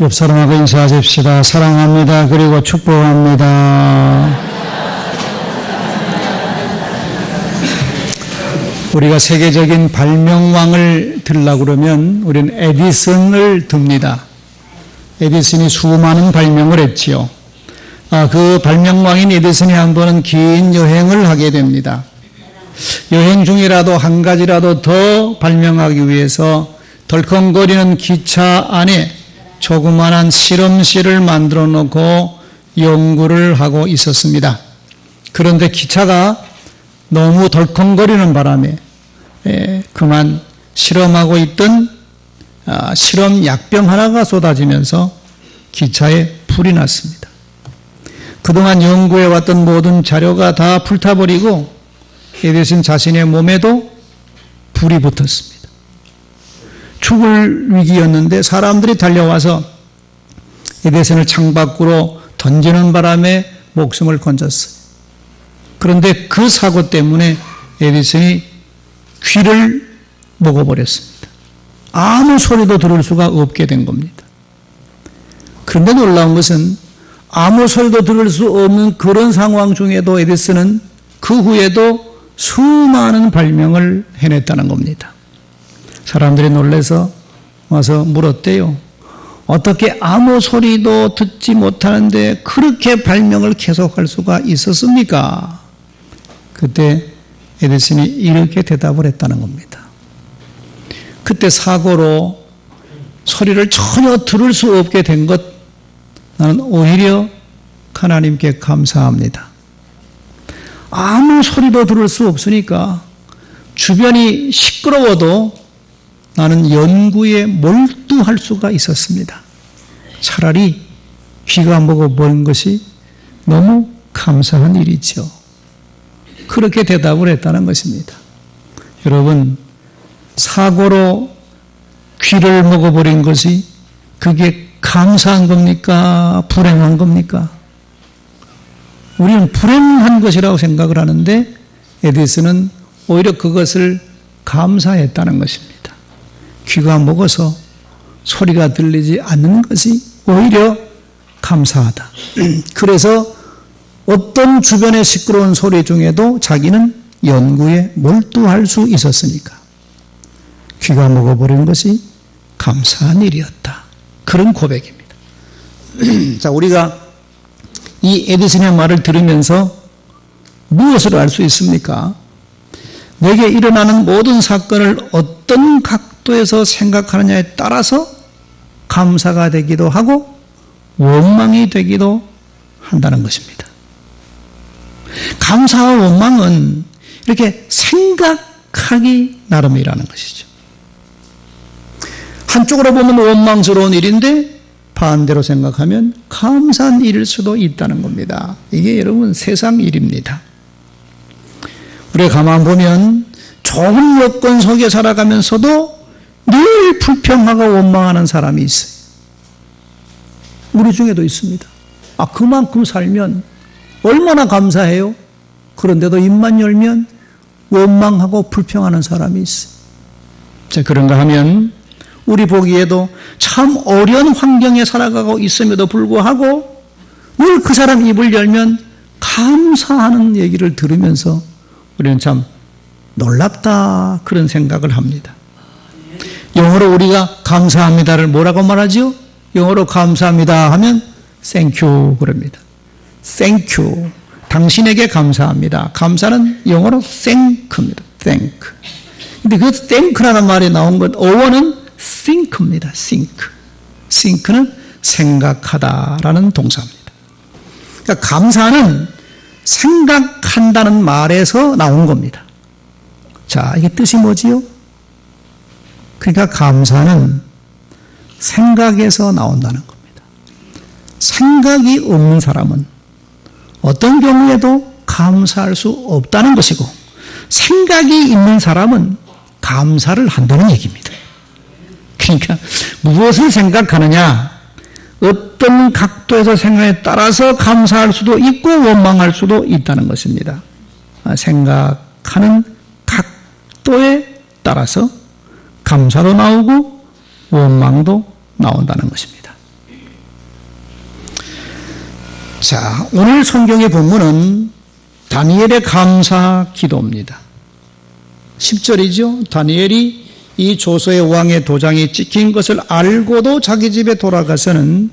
옆 사람하고 인사하십시다. 사랑합니다. 그리고 축복합니다. 우리가 세계적인 발명왕을 들으려고 그러면 우리는 에디슨을 듭니다. 에디슨이 수많은 발명을 했지요. 그 발명왕인 에디슨이 한 번은 긴 여행을 하게 됩니다. 여행 중이라도 한 가지라도 더 발명하기 위해서 덜컹거리는 기차 안에 조그만한 실험실을 만들어 놓고 연구를 하고 있었습니다. 그런데 기차가 너무 덜컹거리는 바람에 그만 실험하고 있던 실험 약병 하나가 쏟아지면서 기차에 불이 났습니다. 그동안 연구해왔던 모든 자료가 다 불타버리고 에디슨 자신의 몸에도 불이 붙었습니다. 죽을 위기였는데 사람들이 달려와서 에디슨을 창밖으로 던지는 바람에 목숨을 건졌어요. 그런데 그 사고 때문에 에디슨이 귀를 먹어버렸습니다. 아무 소리도 들을 수가 없게 된 겁니다. 그런데 놀라운 것은 아무 소리도 들을 수 없는 그런 상황 중에도 에디슨은 그 후에도 수많은 발명을 해냈다는 겁니다. 사람들이 놀라서 와서 물었대요. 어떻게 아무 소리도 듣지 못하는데 그렇게 발명을 계속할 수가 있었습니까? 그때 에디슨이 이렇게 대답을 했다는 겁니다. 그때 사고로 소리를 전혀 들을 수 없게 된 것, 나는 오히려 하나님께 감사합니다. 아무 소리도 들을 수 없으니까 주변이 시끄러워도 나는 연구에 몰두할 수가 있었습니다. 차라리 귀가 먹어버린 것이 너무 감사한 일이죠. 그렇게 대답을 했다는 것입니다. 여러분, 사고로 귀를 먹어버린 것이 그게 감사한 겁니까? 불행한 겁니까? 우리는 불행한 것이라고 생각을 하는데 에디슨은 오히려 그것을 감사했다는 것입니다. 귀가 먹어서 소리가 들리지 않는 것이 오히려 감사하다. 그래서 어떤 주변의 시끄러운 소리 중에도 자기는 연구에 몰두할 수 있었으니까 귀가 먹어버린 것이 감사한 일이었다. 그런 고백입니다. 자, 우리가 이 에디슨의 말을 들으면서 무엇을 알 수 있습니까? 내게 일어나는 모든 사건을 어떤 각도에서 생각하느냐에 따라서 감사가 되기도 하고 원망이 되기도 한다는 것입니다. 감사와 원망은 이렇게 생각하기 나름이라는 것이죠. 한쪽으로 보면 원망스러운 일인데 반대로 생각하면 감사한 일일 수도 있다는 겁니다. 이게 여러분 세상 일입니다. 우리가 가만 보면 좋은 여건 속에 살아가면서도 늘 불평하고 원망하는 사람이 있어요. 우리 중에도 있습니다. 그만큼 살면 얼마나 감사해요? 그런데도 입만 열면 원망하고 불평하는 사람이 있어요. 자, 그런가 하면 우리 보기에도 참 어려운 환경에 살아가고 있음에도 불구하고 늘 그 사람 입을 열면 감사하는 얘기를 들으면서 우리는 참 놀랍다 그런 생각을 합니다. 영어로 우리가 감사합니다를 뭐라고 말하죠? 영어로 감사합니다 하면 thank you 그럽니다. thank you. 당신에게 감사합니다. 감사는 영어로 thank입니다. thank. 근데 그 thank라는 말이 나온 것, 어원은 think입니다. think. think는 생각하다라는 동사입니다. 그러니까 감사는 생각한다는 말에서 나온 겁니다. 자, 이게 뜻이 뭐지요? 그러니까 감사는 생각에서 나온다는 겁니다. 생각이 없는 사람은 어떤 경우에도 감사할 수 없다는 것이고, 생각이 있는 사람은 감사를 한다는 얘기입니다. 그러니까 무엇을 생각하느냐, 어떤 각도에서 생각에 따라서 감사할 수도 있고 원망할 수도 있다는 것입니다. 생각하는 각도에 따라서 감사도 나오고 원망도 나온다는 것입니다. 자, 오늘 성경의 본문은 다니엘의 감사 기도입니다. 10절이죠. 다니엘이 이 조서의 왕의 도장이 찍힌 것을 알고도 자기 집에 돌아가서는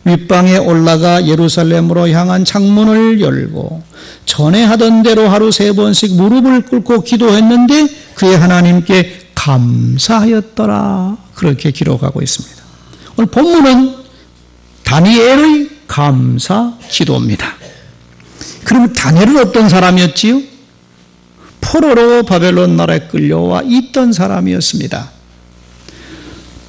윗방에 올라가 예루살렘으로 향한 창문을 열고 전에 하던 대로 하루 3번씩 무릎을 꿇고 기도했는데 그의 하나님께 감사하였더라. 그렇게 기록하고 있습니다. 오늘 본문은 다니엘의 감사 기도입니다. 그럼 다니엘은 어떤 사람이었지요? 포로로 바벨론 나라에 끌려와 있던 사람이었습니다.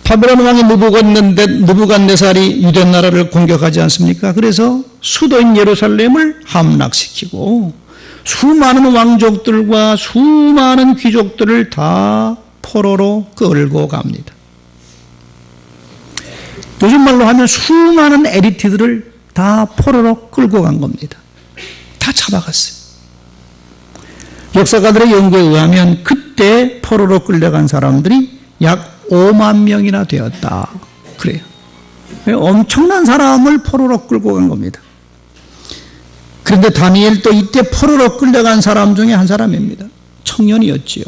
바벨론 왕이 느부갓네살이 유대 나라를 공격하지 않습니까? 그래서 수도인 예루살렘을 함락시키고 수많은 왕족들과 수많은 귀족들을 다 포로로 끌고 갑니다. 요즘 말로 하면 수많은 엘리트들을 다 포로로 끌고 간 겁니다. 다 잡아갔어요. 역사가들의 연구에 의하면 그때 포로로 끌려간 사람들이 약 5만 명이나 되었다. 그래요. 엄청난 사람을 포로로 끌고 간 겁니다. 그런데 다니엘도 이때 포로로 끌려간 사람 중에 한 사람입니다. 청년이었지요.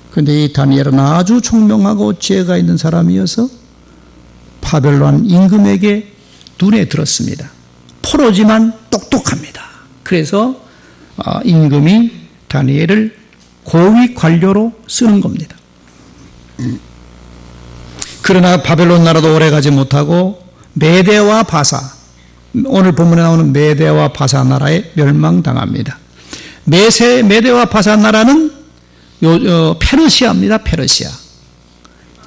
그런데 이 다니엘은 아주 총명하고 지혜가 있는 사람이어서 바벨론 임금에게 눈에 들었습니다. 포로지만 똑똑합니다. 그래서 임금이 다니엘을 고위 관료로 쓰는 겁니다. 그러나 바벨론 나라도 오래가지 못하고 메대와 바사, 오늘 본문에 나오는 메대와 바사 나라에 멸망당합니다. 메대와 바사 나라는 페르시아입니다. 페르시아.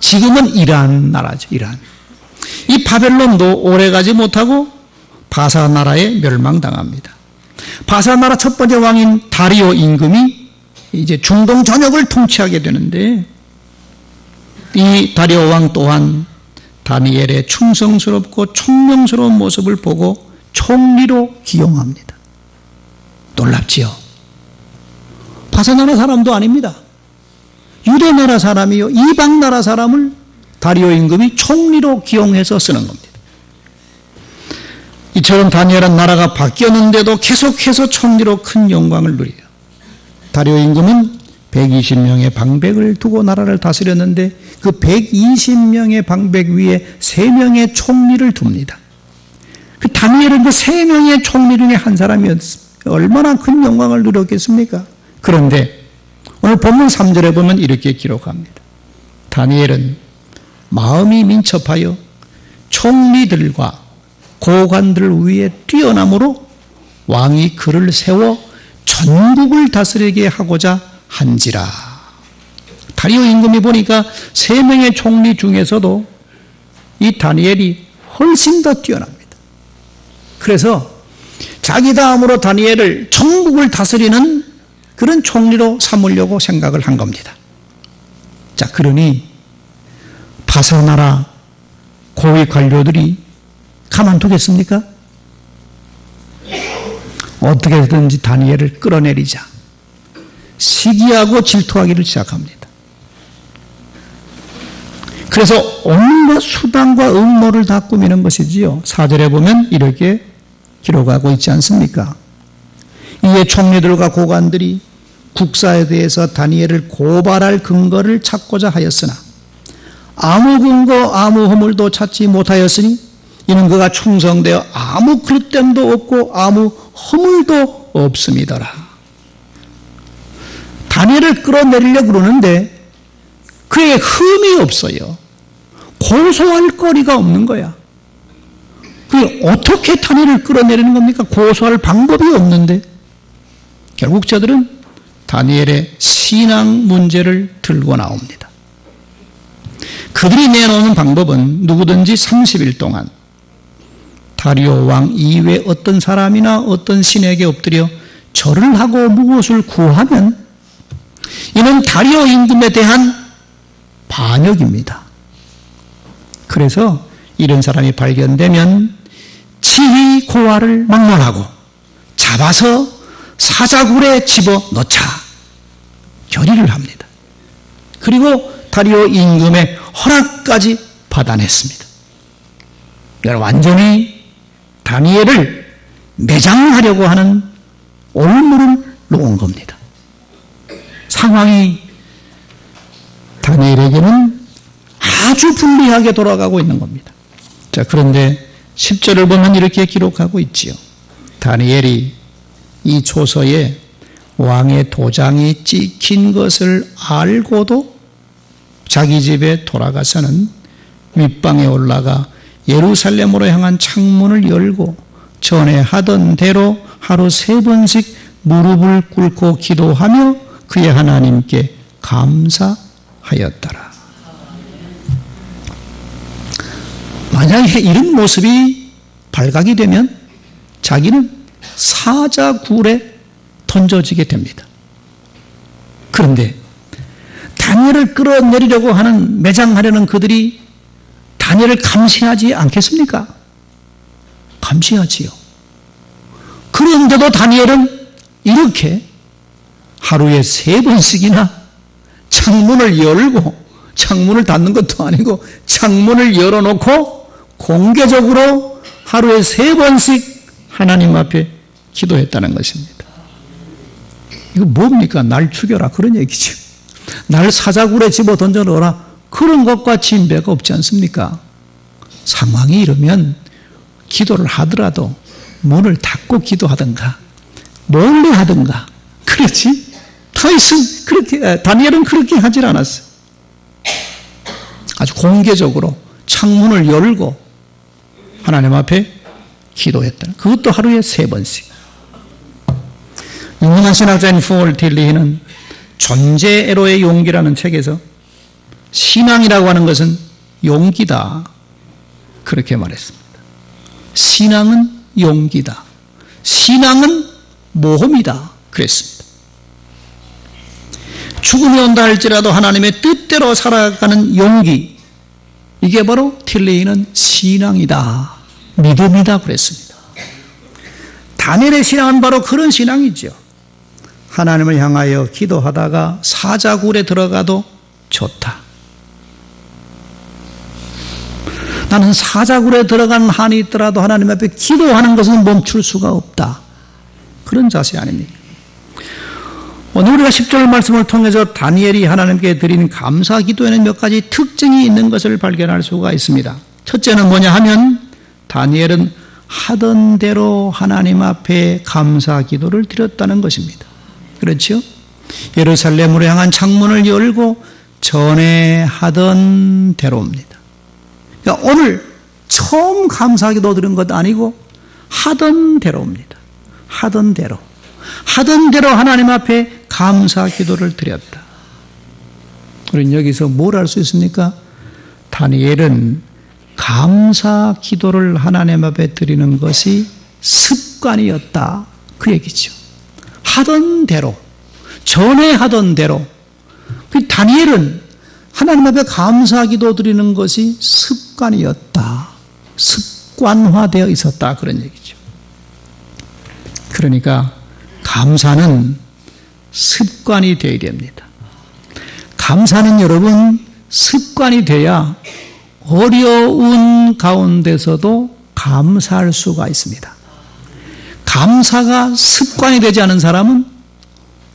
지금은 이란 나라죠. 이란. 이 바벨론도 오래가지 못하고 바사 나라에 멸망당합니다. 바사 나라 첫 번째 왕인 다리오 임금이 이제 중동 전역을 통치하게 되는데 이 다리오 왕 또한 다니엘의 충성스럽고 총명스러운 모습을 보고 총리로 기용합니다. 놀랍지요? 바사 나라 사람도 아닙니다. 유대 나라 사람이요. 이방 나라 사람을 다리오 임금이 총리로 기용해서 쓰는 겁니다. 이처럼 다니엘은 나라가 바뀌었는데도 계속해서 총리로 큰 영광을 누려요. 다리오 임금은 120명의 방백을 두고 나라를 다스렸는데 그 120명의 방백 위에 3명의 총리를 둡니다. 그 다니엘은 그 3명의 총리 중에 한 사람이었습니다. 얼마나 큰 영광을 누렸겠습니까? 그런데 오늘 본문 3절에 보면 이렇게 기록합니다. 다니엘은 마음이 민첩하여 총리들과 고관들 위에 뛰어남으로 왕이 그를 세워 전국을 다스리게 하고자 한지라. 다리오 임금이 보니까 3명의 총리 중에서도 이 다니엘이 훨씬 더 뛰어납니다. 그래서 자기 다음으로 다니엘을 전국을 다스리는 그런 총리로 삼으려고 생각을 한 겁니다. 자, 그러니 바사 나라 고위 관료들이 가만두겠습니까? 어떻게든지 다니엘을 끌어내리자 시기하고 질투하기를 시작합니다. 그래서 온갖 수단과 음모를 다 꾸미는 것이지요. 4절에 보면 이렇게 기록하고 있지 않습니까? 이에 총리들과 고관들이 국사에 대해서 다니엘을 고발할 근거를 찾고자 하였으나 아무 근거 아무 허물도 찾지 못하였으니 이는 그가 충성되어 아무 그릇됨도 없고 아무 허물도 없음이더라. 다니엘을 끌어내리려고 그러는데 그의 흠이 없어요. 고소할 거리가 없는 거야. 그게 어떻게 다니엘을 끌어내리는 겁니까? 고소할 방법이 없는데 결국 저들은 다니엘의 신앙 문제를 들고 나옵니다. 그들이 내놓는 방법은 누구든지 30일 동안 다리오 왕 이외 어떤 사람이나 어떤 신에게 엎드려 절을 하고 무엇을 구하면 이는 다리오 임금에 대한 반역입니다. 그래서 이런 사람이 발견되면 지휘 고아를 막론하고 잡아서 사자굴에 집어넣자 결의를 합니다. 그리고 다리오 임금의 허락까지 받아냈습니다. 완전히 다니엘을 매장하려고 하는 올무를 놓은 겁니다. 상황이 다니엘에게는 아주 불리하게 돌아가고 있는 겁니다. 자, 그런데 10절을 보면 이렇게 기록하고 있지요. 다니엘이 이 조서에 왕의 도장이 찍힌 것을 알고도 자기 집에 돌아가서는 윗방에 올라가 예루살렘으로 향한 창문을 열고 전에 하던 대로 하루 3번씩 무릎을 꿇고 기도하며 그의 하나님께 감사하였더라. 만약에 이런 모습이 발각이 되면 자기는 사자굴에 던져지게 됩니다. 그런데 다니엘을 끌어내리려고 하는, 매장하려는 그들이 다니엘을 감시하지 않겠습니까? 감시하지요. 그런데도 다니엘은 이렇게 하루에 3번씩이나 창문을 열고, 창문을 닫는 것도 아니고 창문을 열어놓고 공개적으로 하루에 3번씩 하나님 앞에 기도했다는 것입니다. 이거 뭡니까? 날 죽여라, 그런 얘기죠. 날 사자굴에 집어 던져넣어라, 그런 것과 진배가 없지 않습니까? 상황이 이러면 기도를 하더라도 문을 닫고 기도하든가 몰래 하든가 그렇지. 다니엘은 그렇게 하질 않았어요. 아주 공개적으로 창문을 열고 하나님 앞에 기도했다. 그것도 하루에 3번씩. 유명한 신학자인 폴 틸리히는 존재애로의 용기라는 책에서 신앙이라고 하는 것은 용기다, 그렇게 말했습니다. 신앙은 용기다. 신앙은 모험이다, 그랬습니다. 죽음이 온다 할지라도 하나님의 뜻대로 살아가는 용기, 이게 바로 틸리히는 신앙이다, 믿음이다, 그랬습니다. 다니엘의 신앙은 바로 그런 신앙이죠. 하나님을 향하여 기도하다가 사자굴에 들어가도 좋다. 나는 사자굴에 들어간 한이 있더라도 하나님 앞에 기도하는 것은 멈출 수가 없다. 그런 자세 아닙니까? 오늘 우리가 10절 말씀을 통해서 다니엘이 하나님께 드린 감사 기도에는 몇 가지 특징이 있는 것을 발견할 수가 있습니다. 첫째는 뭐냐 하면 다니엘은 하던 대로 하나님 앞에 감사 기도를 드렸다는 것입니다. 그렇죠? 예루살렘으로 향한 창문을 열고 전에 하던 대로입니다. 그러니까 오늘 처음 감사 기도 드린 것 아니고 하던 대로입니다. 하던 대로 하나님 앞에 감사 기도를 드렸다. 우리는 여기서 뭘 알 수 있습니까? 다니엘은 감사 기도를 하나님 앞에 드리는 것이 습관이었다, 그 얘기죠. 하던 대로, 전에 하던 대로. 다니엘은 하나님 앞에 감사 기도 드리는 것이 습관이었다, 습관화되어 있었다, 그런 얘기죠. 그러니까 감사는 습관이 되어야 됩니다. 감사는 여러분 습관이 돼야 어려운 가운데서도 감사할 수가 있습니다. 감사가 습관이 되지 않은 사람은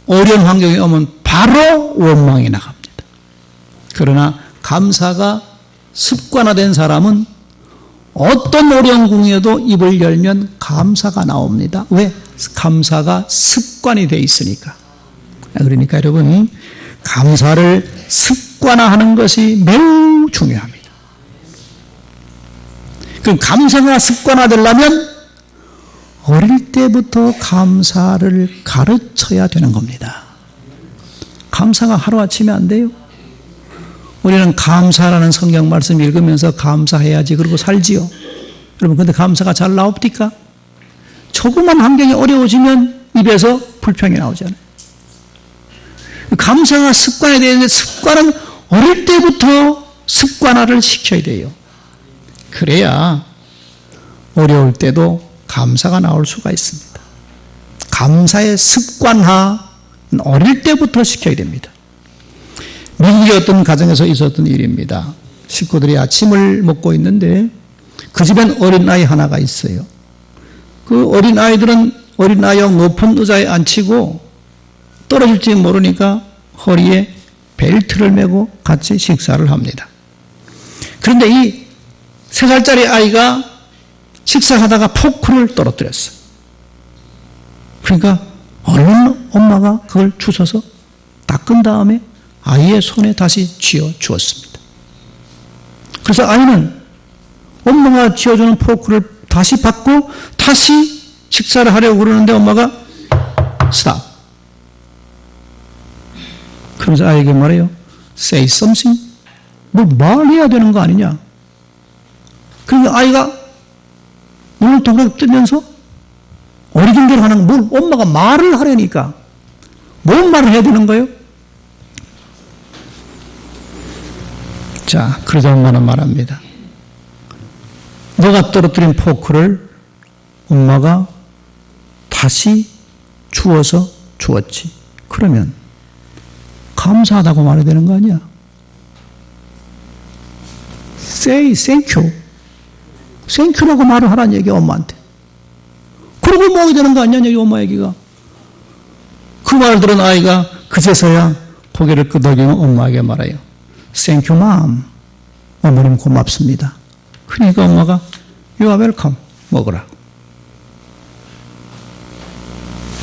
어려운 환경이 오면 바로 원망이 나갑니다. 그러나 감사가 습관화된 사람은 어떤 어려운 궁에도 입을 열면 감사가 나옵니다. 왜? 감사가 습관이 되어 있으니까. 그러니까 여러분, 감사를 습관화하는 것이 매우 중요합니다. 그럼 감사가 습관화되려면 어릴 때부터 감사를 가르쳐야 되는 겁니다. 감사가 하루아침에 안 돼요. 우리는 감사라는 성경 말씀 읽으면서 감사해야지 그러고 살지요. 여러분, 근데 감사가 잘 나옵니까? 조그만 환경이 어려워지면 입에서 불평이 나오잖아요. 감사가 습관이 되는데 습관은 어릴 때부터 습관화를 시켜야 돼요. 그래야 어려울 때도 감사가 나올 수가 있습니다. 감사의 습관화는 어릴 때부터 시켜야 됩니다. 미국의 어떤 가정에서 있었던 일입니다. 식구들이 아침을 먹고 있는데 그 집엔 어린아이 하나가 있어요. 그 어린 아이들은 어린 아이와 높은 의자에 앉히고 떨어질지 모르니까 허리에 벨트를 메고 같이 식사를 합니다. 그런데 이 3살짜리 아이가 식사하다가 포크를 떨어뜨렸어. 그러니까 얼른 엄마가 그걸 주워서 닦은 다음에 아이의 손에 다시 쥐어 주었습니다. 그래서 아이는 엄마가 쥐어주는 포크를 다시 받고 다시 식사를 하려고 그러는데 엄마가 스탑. 그러면서 아이에게 말해요. Say something. 뭘 말해야 되는 거 아니냐. 그러니까 아이가 눈을 동그랗게 뜨면서 어리둥절 하는 뭘 엄마가 말을 하려니까 뭔 말을 해야 되는 거예요? 자, 그러자 엄마는 말합니다. 너가 떨어뜨린 포크를 엄마가 다시 주워서 주었지. 그러면 감사하다고 말해야 되는 거 아니야? Say thank you. thank you라고 말을 하라는 얘기야, 엄마한테. 그러고 먹어야 되는 거 아니냐, 이 엄마 얘기가. 그 말 들은 아이가 그제서야 고개를 끄덕이며 엄마에게 말해요. Thank you, mom. 어머님 고맙습니다. 그러니까 엄마가 You are welcome. 먹으라.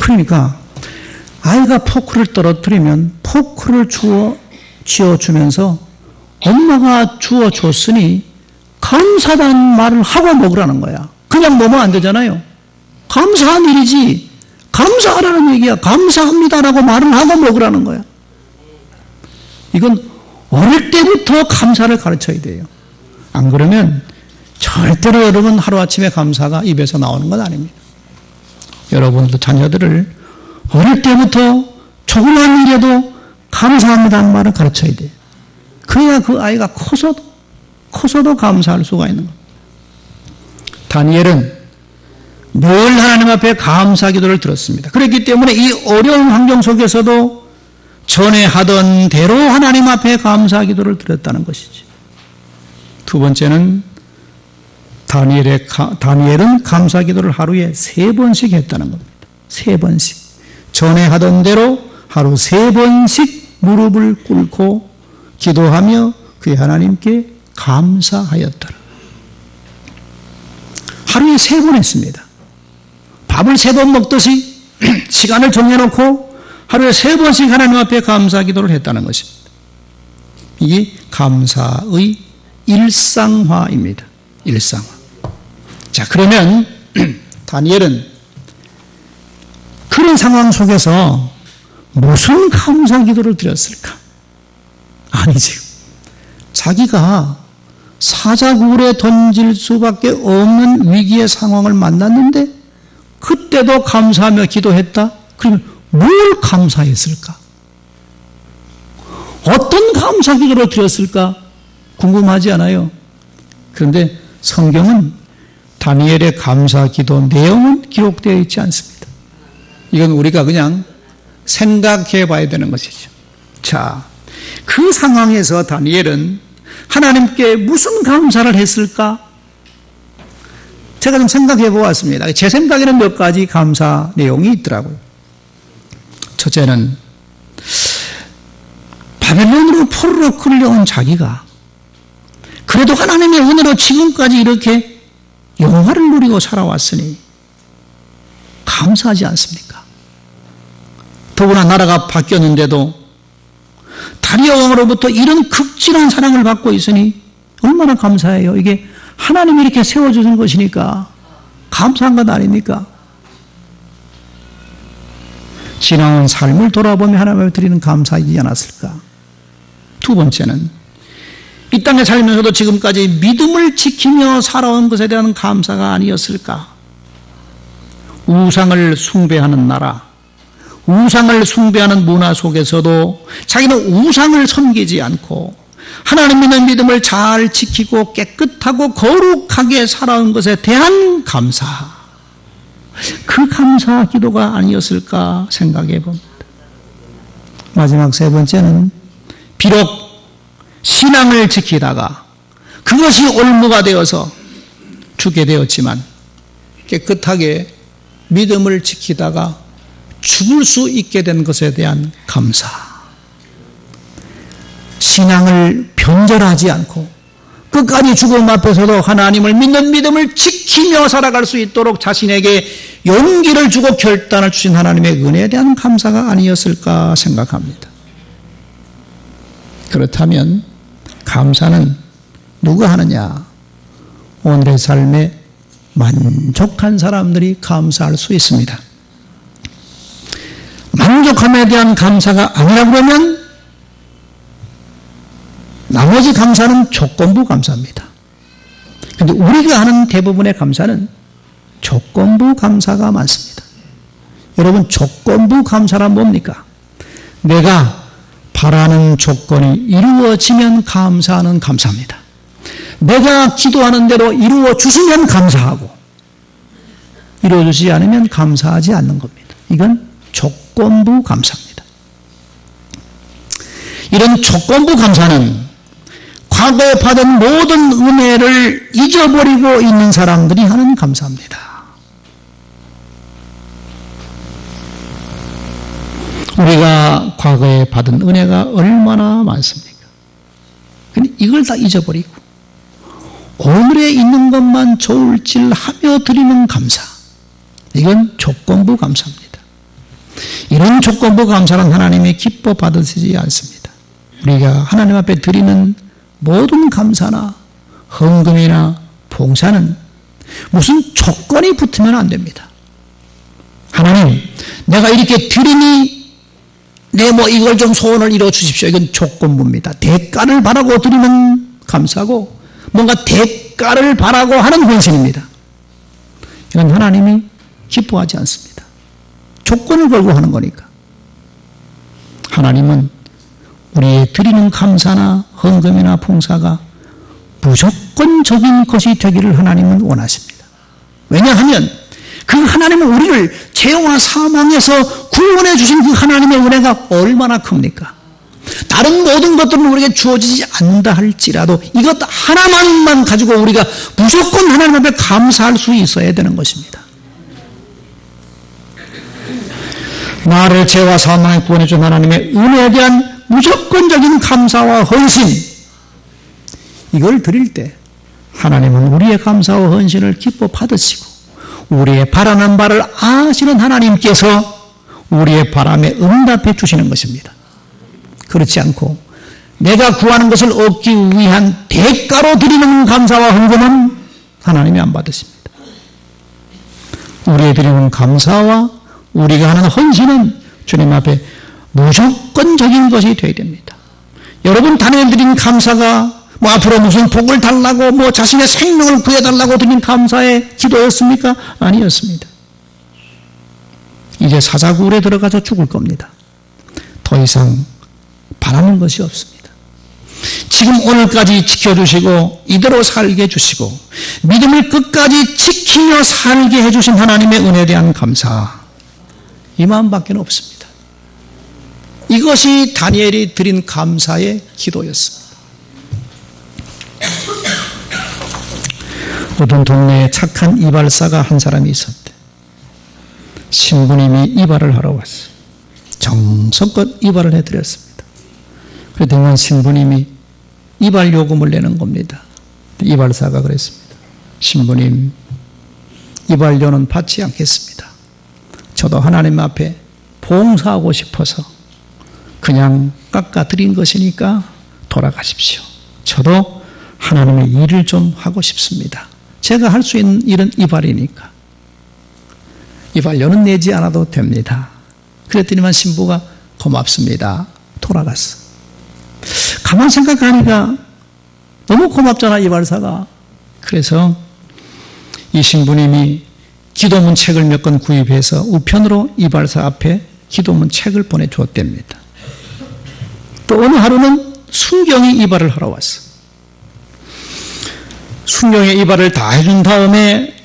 그러니까 아이가 포크를 떨어뜨리면 포크를 쥐어주면서 엄마가 주어줬으니 감사하다는 말을 하고 먹으라는 거야. 그냥 먹으면 안 되잖아요. 감사한 일이지. 감사하라는 얘기야. 감사합니다라고 말을 하고 먹으라는 거야. 이건 어릴 때부터 감사를 가르쳐야 돼요. 안 그러면 절대로 여러분 하루아침에 감사가 입에서 나오는 건 아닙니다. 여러분도 자녀들을 어릴 때부터 조그만 일에도 감사합니다는 말을 가르쳐야 돼요. 그래야 그 아이가 커서도 감사할 수가 있는 겁니다. 다니엘은 늘 하나님 앞에 감사 기도를 들었습니다. 그렇기 때문에 이 어려운 환경 속에서도 전에 하던 대로 하나님 앞에 감사 기도를 드렸다는 것이죠. 두 번째는 다니엘은 감사 기도를 하루에 3번씩 했다는 겁니다. 3번씩. 전에 하던 대로 하루 3번씩 무릎을 꿇고 기도하며 그의 하나님께 감사하였더라. 하루에 3번 했습니다. 밥을 3번 먹듯이 시간을 정해놓고 하루에 3번씩 하나님 앞에 감사 기도를 했다는 것입니다. 이게 감사의 일상화입니다. 일상화. 자, 그러면 다니엘은 그런 상황 속에서 무슨 감사 기도를 드렸을까? 아니지. 자기가 사자굴에 던질 수밖에 없는 위기의 상황을 만났는데 그때도 감사하며 기도했다? 그러면 뭘 감사했을까? 어떤 감사 기도를 드렸을까? 궁금하지 않아요? 그런데 성경은 다니엘의 감사 기도 내용은 기록되어 있지 않습니다. 이건 우리가 그냥 생각해 봐야 되는 것이죠. 자, 그 상황에서 다니엘은 하나님께 무슨 감사를 했을까? 제가 좀 생각해 보았습니다. 제 생각에는 몇 가지 감사 내용이 있더라고요. 첫째는 바벨론으로 포로로 끌려온 자기가 그래도 하나님의 은혜로 지금까지 이렇게 영화를 누리고 살아왔으니 감사하지 않습니까? 더구나 나라가 바뀌었는데도 다리아 왕으로부터 이런 극진한 사랑을 받고 있으니 얼마나 감사해요. 이게 하나님이 이렇게 세워주신 것이니까 감사한 것 아닙니까? 지나온 삶을 돌아보며 하나님을 드리는 감사이지 않았을까? 두 번째는 이 땅에 살면서도 지금까지 믿음을 지키며 살아온 것에 대한 감사가 아니었을까? 우상을 숭배하는 나라, 우상을 숭배하는 문화 속에서도 자기는 우상을 섬기지 않고 하나님 믿는 믿음을 잘 지키고 깨끗하고 거룩하게 살아온 것에 대한 감사, 그 감사 기도가 아니었을까 생각해 봅니다. 마지막 세 번째는 비록 신앙을 지키다가 그것이 올무가 되어서 죽게 되었지만 깨끗하게 믿음을 지키다가 죽을 수 있게 된 것에 대한 감사. 신앙을 변절하지 않고 끝까지 죽음 앞에서도 하나님을 믿는 믿음을 지키며 살아갈 수 있도록 자신에게 용기를 주고 결단을 주신 하나님의 은혜에 대한 감사가 아니었을까 생각합니다. 그렇다면 감사는 누가 하느냐? 오늘의 삶에 만족한 사람들이 감사할 수 있습니다. 만족함에 대한 감사가 아니라 그러면 나머지 감사는 조건부 감사입니다. 그런데 우리가 하는 대부분의 감사는 조건부 감사가 많습니다. 여러분, 조건부 감사란 뭡니까? 내가 바라는 조건이 이루어지면 감사하는 감사입니다. 내가 기도하는 대로 이루어 주시면 감사하고 이루어지지 않으면 감사하지 않는 겁니다. 이건 조건부 감사입니다. 이런 조건부 감사는 과거에 받은 모든 은혜를 잊어버리고 있는 사람들이 하는 감사입니다. 우리가 과거에 받은 은혜가 얼마나 많습니까? 근데 이걸 다 잊어버리고 오늘에 있는 것만 좋을질하며 드리는 감사. 이건 조건부 감사입니다. 이런 조건부 감사는 하나님이 기뻐 받으시지 않습니다. 우리가 하나님 앞에 드리는 모든 감사나 헌금이나 봉사는 무슨 조건이 붙으면 안 됩니다. 하나님, 내가 이렇게 드리니 내 이걸 좀 소원을 이루어 주십시오. 이건 조건부입니다. 대가를 바라고 드리는 감사고 뭔가 대가를 바라고 하는 헌신입니다. 이건 하나님이 기뻐하지 않습니다. 조건을 걸고 하는 거니까. 하나님은 우리의 드리는 감사나 헌금이나 봉사가 무조건적인 것이 되기를 하나님은 원하십니다. 왜냐하면 그 하나님은 우리를 죄와 사망에서 구원해 주신 그 하나님의 은혜가 얼마나 큽니까? 다른 모든 것들은 우리에게 주어지지 않는다 할지라도 이것 하나만만 가지고 우리가 무조건 하나님 앞에 감사할 수 있어야 되는 것입니다. 나를 죄와 사망에 구원해 준 하나님의 은혜에 대한 무조건적인 감사와 헌신, 이걸 드릴 때 하나님은 우리의 감사와 헌신을 기뻐 받으시고 우리의 바라는 바를 아시는 하나님께서 우리의 바람에 응답해 주시는 것입니다. 그렇지 않고 내가 구하는 것을 얻기 위한 대가로 드리는 감사와 헌금은 하나님이 안 받으십니다. 우리의 드리는 감사와 우리가 하는 헌신은 주님 앞에 무조건적인 것이 되어야 됩니다. 여러분 단에 드린 감사가 앞으로 무슨 복을 달라고 자신의 생명을 구해달라고 드린 감사의 기도였습니까? 아니었습니다. 이제 사자굴에 들어가서 죽을 겁니다. 더 이상 바라는 것이 없습니다. 지금 오늘까지 지켜주시고 이대로 살게 해주시고 믿음을 끝까지 지키며 살게 해주신 하나님의 은혜에 대한 감사, 이 마음밖에 없습니다. 이것이 다니엘이 드린 감사의 기도였습니다. 어떤 동네에 착한 이발사가 한 사람이 있었대. 신부님이 이발을 하러 왔어요. 정성껏 이발을 해드렸습니다. 그랬더니 신부님이 이발 요금을 내는 겁니다. 이발사가 그랬습니다. 신부님, 이발료는 받지 않겠습니다. 저도 하나님 앞에 봉사하고 싶어서 그냥 깎아드린 것이니까 돌아가십시오. 저도 하나님의 일을 좀 하고 싶습니다. 제가 할 수 있는 일은 이발이니까 이발료는 내지 않아도 됩니다. 그랬더니만 신부가 고맙습니다. 돌아갔어. 가만 생각하니까 너무 고맙잖아, 이발사가. 그래서 이 신부님이 기도문 책을 몇 권 구입해서 우편으로 이발사 앞에 기도문 책을 보내주었답니다. 또 어느 하루는 순경이 이발을 하러 왔어. 순경의 이발을 다 해준 다음에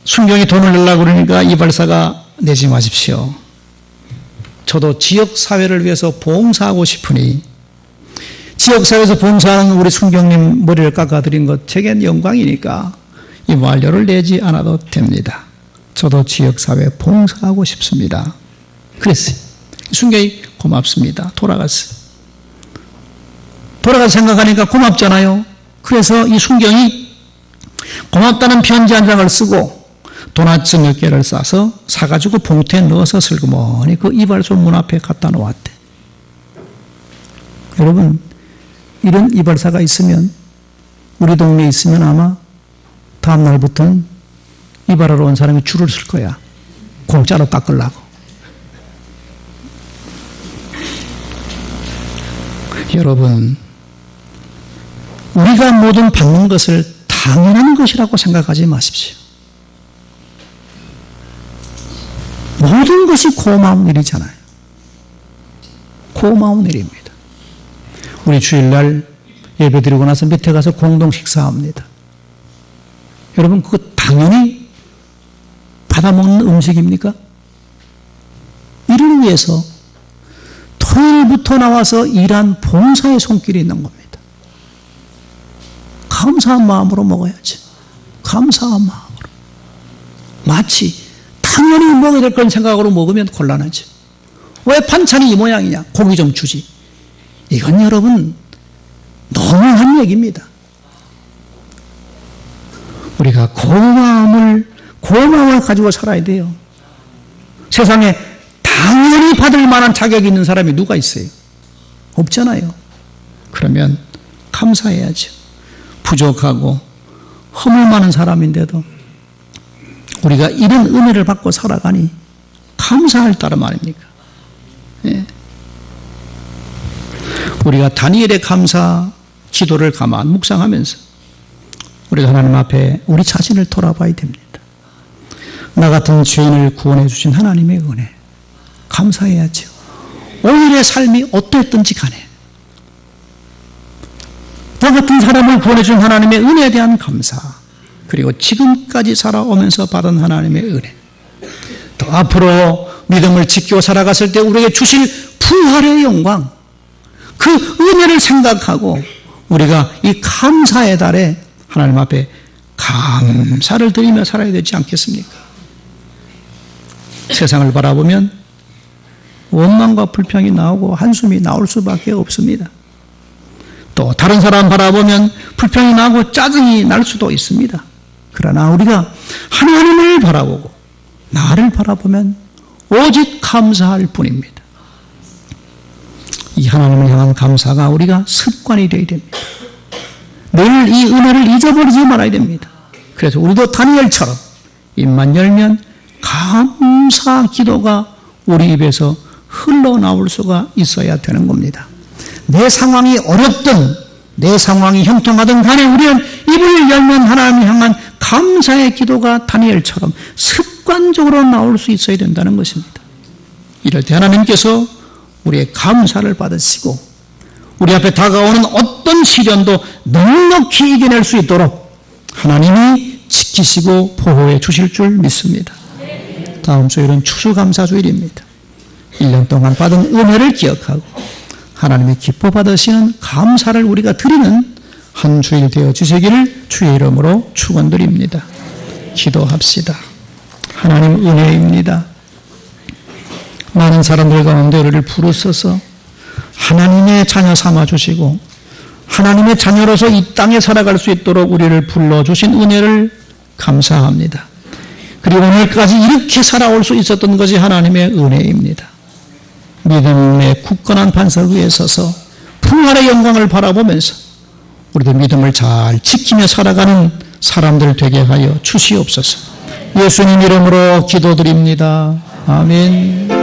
순경이 돈을 내려고 그러니까 이발사가 내지 마십시오. 저도 지역사회를 위해서 봉사하고 싶으니 지역사회에서 봉사하는 우리 순경님 머리를 깎아드린 것 제겐 영광이니까 이발료를 내지 않아도 됩니다. 저도 지역사회에 봉사하고 싶습니다. 그랬어요. 순경이 고맙습니다. 돌아가서 생각하니까 고맙잖아요. 그래서 이 순경이 고맙다는 편지 한 장을 쓰고 도넛 몇 개를 싸서 사가지고 봉투에 넣어서 슬그머니 그 이발소 문 앞에 갖다 놓았대. 여러분, 이런 이발사가 있으면, 우리 동네에 있으면 아마 다음 날부터는 이발하러 온 사람이 줄을 쓸 거야. 공짜로 깎으려고. 여러분, 우리가 모든 받는 것을 당연한 것이라고 생각하지 마십시오. 모든 것이 고마운 일이잖아요. 고마운 일입니다. 우리 주일날 예배 드리고 나서 밑에 가서 공동 식사합니다. 여러분, 그거 당연히 받아먹는 음식입니까? 이를 위해서 토요일부터 나와서 일한 봉사의 손길이 있는 겁니다. 감사한 마음으로 먹어야지. 감사한 마음으로. 마치 당연히 먹어야 될 그런 생각으로 먹으면 곤란하지. 왜 반찬이 이 모양이냐? 고기 좀 주지. 이건 여러분 너무한 얘기입니다. 우리가 고마움을 가지고 살아야 돼요. 세상에 당연히 받을 만한 자격이 있는 사람이 누가 있어요? 없잖아요. 그러면 감사해야죠. 부족하고 허물 많은 사람인데도 우리가 이런 은혜를 받고 살아가니 감사할 따름 아닙니까? 예. 우리가 다니엘의 감사 기도를 가만 묵상하면서 우리가 하나님 앞에 우리 자신을 돌아봐야 됩니다. 나 같은 죄인을 구원해 주신 하나님의 은혜 감사해야죠. 오늘의 삶이 어떠했든지 간에 나 같은 사람을 구원해 준 하나님의 은혜에 대한 감사, 그리고 지금까지 살아오면서 받은 하나님의 은혜, 또 앞으로 믿음을 지키고 살아갔을 때 우리에게 주실 부활의 영광, 그 은혜를 생각하고 우리가 이 감사의 달에 하나님 앞에 감사를 드리며 살아야 되지 않겠습니까? 세상을 바라보면 원망과 불평이 나오고 한숨이 나올 수밖에 없습니다. 또 다른 사람 바라보면 불평이 나고 짜증이 날 수도 있습니다. 그러나 우리가 하나님을 바라보고 나를 바라보면 오직 감사할 뿐입니다. 이 하나님을 향한 감사가 우리가 습관이 되어야 됩니다. 늘 이 은혜를 잊어버리지 말아야 됩니다. 그래서 우리도 다니엘처럼 입만 열면 감사 기도가 우리 입에서 흘러나올 수가 있어야 되는 겁니다. 내 상황이 어렵든 내 상황이 형통하든 간에 우리는 입을 열면 하나님을 향한 감사의 기도가 다니엘처럼 습관적으로 나올 수 있어야 된다는 것입니다. 이럴 때 하나님께서 우리의 감사를 받으시고 우리 앞에 다가오는 어떤 시련도 넉넉히 이겨낼 수 있도록 하나님이 지키시고 보호해 주실 줄 믿습니다. 다음 주일은 추수감사주일입니다. 1년 동안 받은 은혜를 기억하고 하나님의 기뻐 받으시는 감사를 우리가 드리는 한 주일 되어 주시기를 주의 이름으로 축원드립니다. 기도합시다. 하나님 은혜입니다. 많은 사람들 가운데 우리를 부르셔서 하나님의 자녀 삼아주시고 하나님의 자녀로서 이 땅에 살아갈 수 있도록 우리를 불러주신 은혜를 감사합니다. 그리고 오늘까지 이렇게 살아올 수 있었던 것이 하나님의 은혜입니다. 믿음의 굳건한 반석 위에 서서 부활의 영광을 바라보면서 우리도 믿음을 잘 지키며 살아가는 사람들 되게 하여 주시옵소서. 예수님 이름으로 기도드립니다. 아멘.